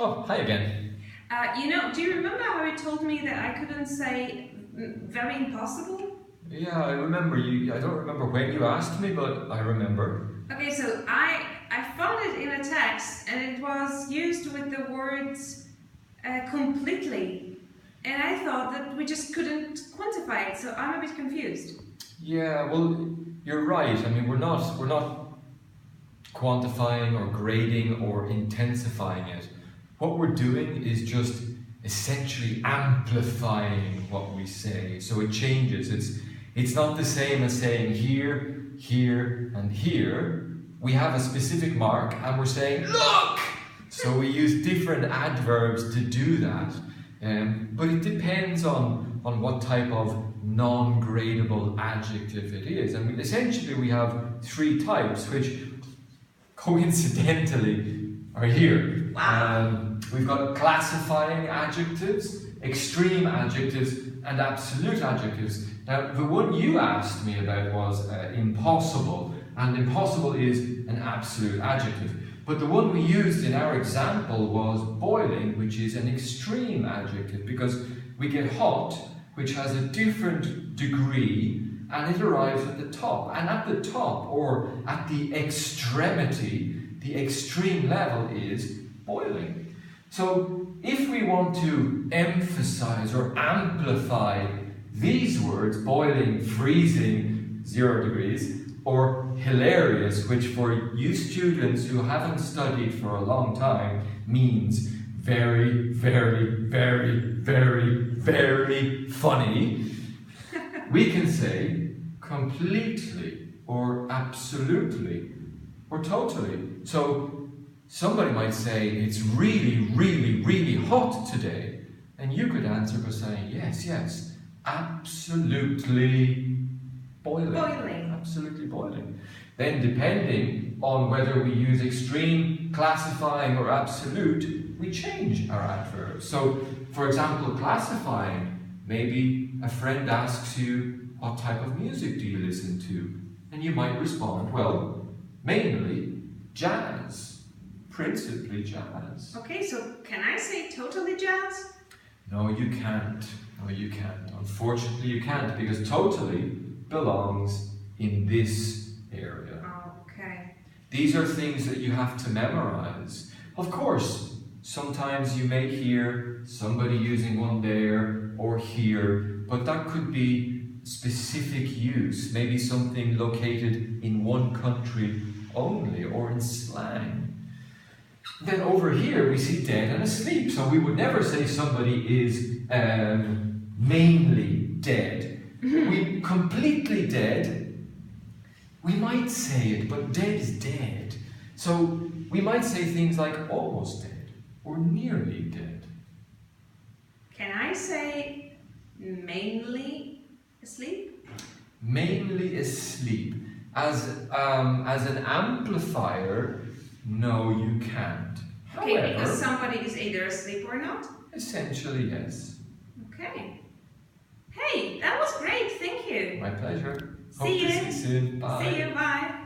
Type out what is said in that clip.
Oh, hi again. Do you remember how you told me that I couldn't say very impossible? Yeah, I remember you. I don't remember when you asked me, but I remember. Okay, so I found it in a text and it was used with the words completely. And I thought that we just couldn't quantify it, so I'm a bit confused. Yeah, well, you're right. I mean, we're not quantifying or grading or intensifying it. What we're doing is just essentially amplifying what we say. So it changes. It's not the same as saying here, here, and here. We have a specific mark and we're saying, look! So we use different adverbs to do that. But it depends on what type of non-gradable adjective it is. And essentially we have three types, which coincidentally are here. Wow. We've got classifying adjectives, extreme adjectives, and absolute adjectives. Now, the one you asked me about was impossible, and impossible is an absolute adjective. But the one we used in our example was boiling, which is an extreme adjective, because we get hot, which has a different degree, and it arrives at the top. And at the top, or at the extremity, the extreme level is boiling. So if we want to emphasize or amplify these words, boiling, freezing, 0 degrees, or hilarious, which for you students who haven't studied for a long time means very, very, very, very, very funny, we can say completely or absolutely or totally. So somebody might say it's really, really, really hot today, and you could answer by saying yes, yes, absolutely boiling. Absolutely boiling. Then depending on whether we use extreme, classifying or absolute, we change our adverbs. So for example, classifying, maybe a friend asks you, what type of music do you listen to? And you might respond, well, mainly jazz, principally jazz. Okay, so can I say totally jazz? No, you can't. No, you can't. Unfortunately, you can't, because totally belongs in this area. Okay. These are things that you have to memorize. Of course, sometimes you may hear somebody using one there or here, but that could be specific use, maybe something located in one country only, or in slang. Then over here we see dead and asleep, so we would never say somebody is mainly dead. We completely dead, we might say it, but dead is dead. So we might say things like almost dead or nearly dead. Can I say mainly asleep? Mainly asleep. As an amplifier, no, you can't. Okay, However, because somebody is either asleep or not? Essentially, yes. Okay. Hey, that was great, thank you. My pleasure. Hope See to you. see you soon. Bye. See you, bye.